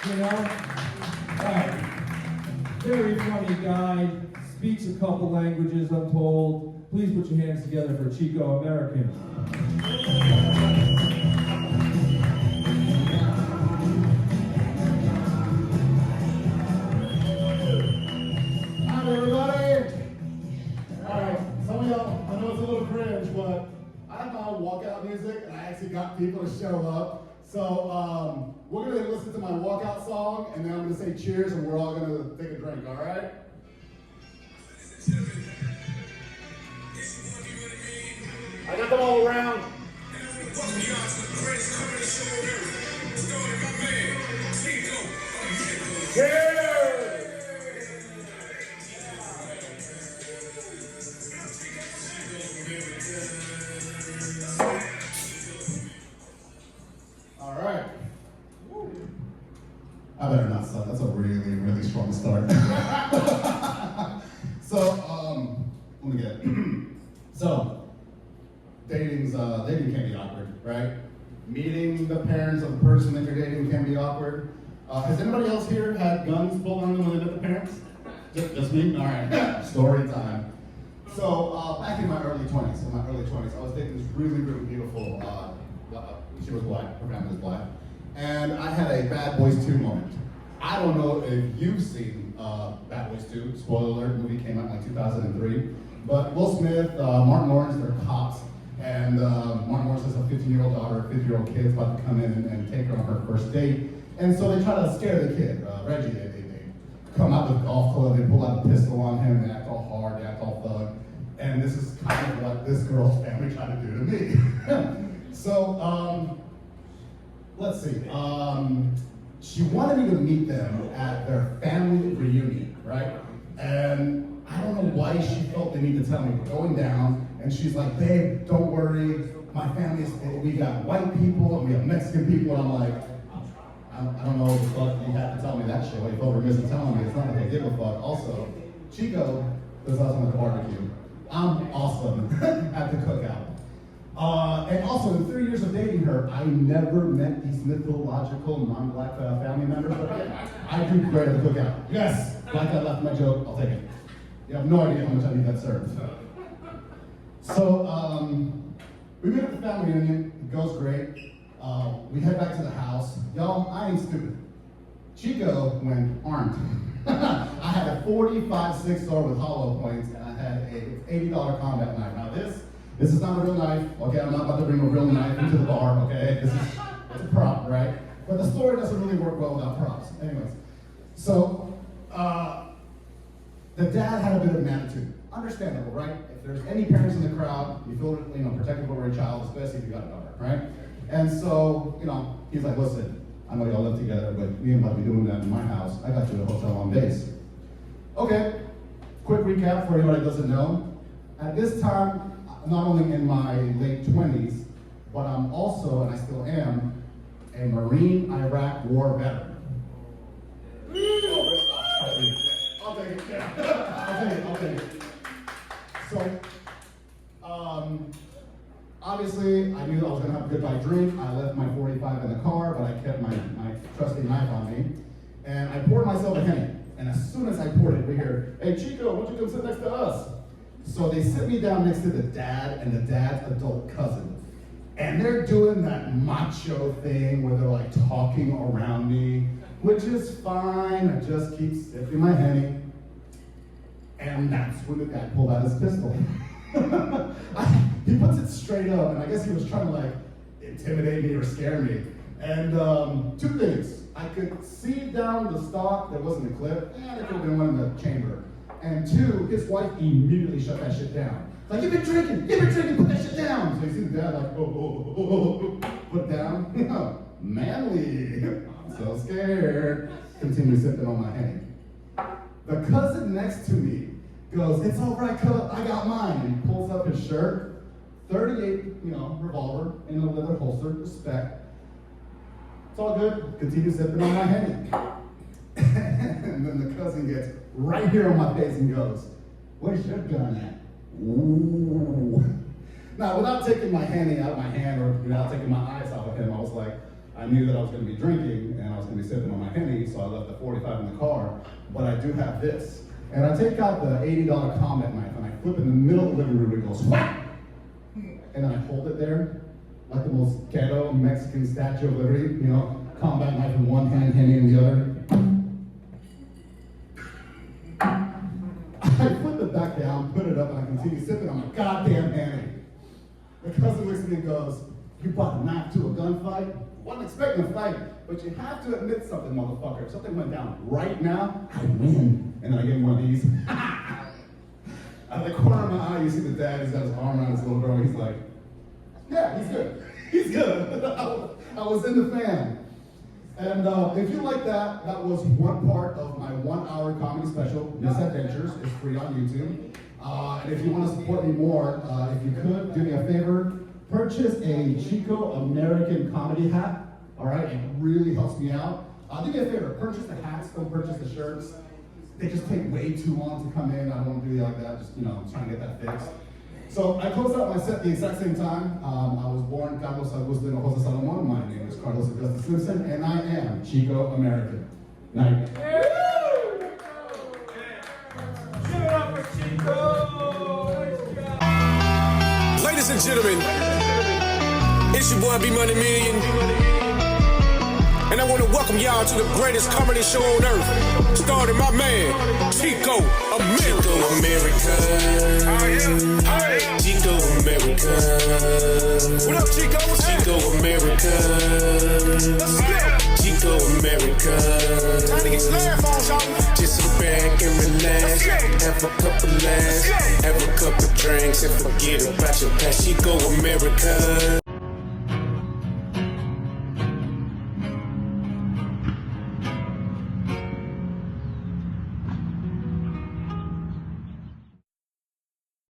You know? Right. Very funny guy, speaks a couple languages, I'm told. Please put your hands together for Chico Amerikan. Hi, everybody. All right, some of y'all, I know it's a little cringe, but I have my own walkout music, and I actually got people to show up. So we're going to listen to my walkout song, and then I'm going to say cheers, and we're all going to take a drink, all right? I got them all around. Cheers! All right. I better not start. That's a really, really strong start. So, let me get. So, dating can be awkward, right? Meeting the parents of the person that you're dating can be awkward. Has anybody else here had guns pulled on them when they met the parents? Just me? All right. Story time. So, back in my early 20s, I was dating this really, really beautiful. She was black. Her family was black. And I had a Bad Boys 2 moment. I don't know if you've seen Bad Boys 2. Spoiler alert, the movie came out in like 2003. But Will Smith, Martin Lawrence, they're cops. And Martin Lawrence has a 15-year-old daughter, a 50-year-old kid is about to come in and take her on her first date. And so they try to scare the kid, Reggie. They come out with a golf club, they pull out a pistol on him, they act all hard, they act all thug. And this is kind of what this girl's family tried to do to me. So, let's see. She wanted me to meet them at their family reunion, right? And I don't know why she felt the need to tell me we're going down. And she's like, babe, don't worry. My family is, we got white people and we have Mexican people. And I'm like, I don't know what the fuck you have to tell me that shit. What you felt remiss in telling me. It's not like I give a fuck. Also, Chico was awesome at the barbecue. I'm awesome at the cookout. And also, in 3 years of dating her, I never met these mythological non-black family members. But I do great at the cookout. Yes, black guy left my joke. I'll take it. You have no idea how much I need that served. So we meet at the family reunion. It goes great. We head back to the house. Y'all, I ain't stupid. Chico went armed. I had a 45-6 sword with hollow points, and I had a $80 combat knife. Now this is not a real knife. Okay, I'm not about to bring a real knife into the bar. Okay, it's a prop, right? But the story doesn't really work well without props. Anyways, so the dad had a bit of an attitude. Understandable, right? If there's any parents in the crowd, you feel protective over your child, especially if you got a daughter, right? And so, he's like, listen, I know y'all live together, but we ain't about to be doing that in my house. I got you a hotel on base. Okay, quick recap for anybody that doesn't know. At this time, not only in my late 20s, but I'm also, and I still am, a Marine Iraq War veteran. I'll take it. Yeah. I'll take it. So, obviously, I knew I was going to have a goodbye drink. I left my 45 in the car, but I kept my trusty knife on me. And I poured myself a Henny. And as soon as I poured it, we hear, hey, Chico, why don't you come sit next to us? So they sit me down next to the dad and the dad's adult cousin. And they're doing that macho thing where they're like talking around me, which is fine. I just keep sipping my Henny. And that's when the guy pulled out his pistol. He puts it straight up, and I guess he was trying to like intimidate me or scare me. And two things. I could see down the stock, there wasn't a clip, and it could have been one in the chamber. And two, his wife immediately shut that shit down. Like, you've been drinking, put that shit down. So you see the dad like, oh, put it down. Manly. I'm so scared. Continue sipping on my Henny. The cousin next to me goes, it's all right, cuz, I got mine. And he pulls up his shirt, 38, revolver in a leather holster, respect. It's all good. Continue sipping on my Henny. And then the cousin gets right here on my face and goes, where's your gun at? Ooh. Now, without taking my Henny out of my hand or without taking my eyes off of him, I was like, I knew that I was going to be drinking and I was going to be sipping on my Henny, so I left the 45 in the car. But I do have this. And I take out the $80 combat knife and I flip in the middle of the living room and it goes whack! And then I hold it there like the most ghetto Mexican Statue of Liberty, you know, combat knife in one hand, Henny in the other. I flip it back down, put it up, and I continue sipping on my goddamn Henny. My cousin looks at me and goes, "You brought a knife to a gunfight?" Wasn't expecting a fight, but you have to admit something, motherfucker. If something went down right now, I win. And then I give him one of these. Out of the corner of my eye, you see the dad, he's got his arm around his little girl, he's like, yeah, he's good. He's good. I was in the fan. And if you like that, that was one part of my 1-hour comedy special, Misadventures. It's free on YouTube. And if you want to support me more, if you could, do me a favor, purchase a Chico Amerikan Comedy hat. All right, it really helps me out. Do me a favor, purchase the hats, don't purchase the shirts. They just take way too long to come in. I don't want to do it like that, just, I'm trying to get that fixed. So I closed out my set the exact same time. I was born Carlos Augusto Jose Salomon. My name is Carlos Augusto Simpson, and I am Chico American. Night. Give it up for Chico! Ladies and gentlemen, it's your boy B Money Million. And I want to welcome y'all to the greatest comedy show on earth, starring my man, Chico Amerikan. Chico Amerikan. Chico Amerikan. What up, Chico? Chico Amerikan. Let's go. Chico Amerikan. Time to get your laugh on, y'all. Just sit back and relax. Have a couple laughs. Have a couple drinks and forget about your past. Chico Amerikan.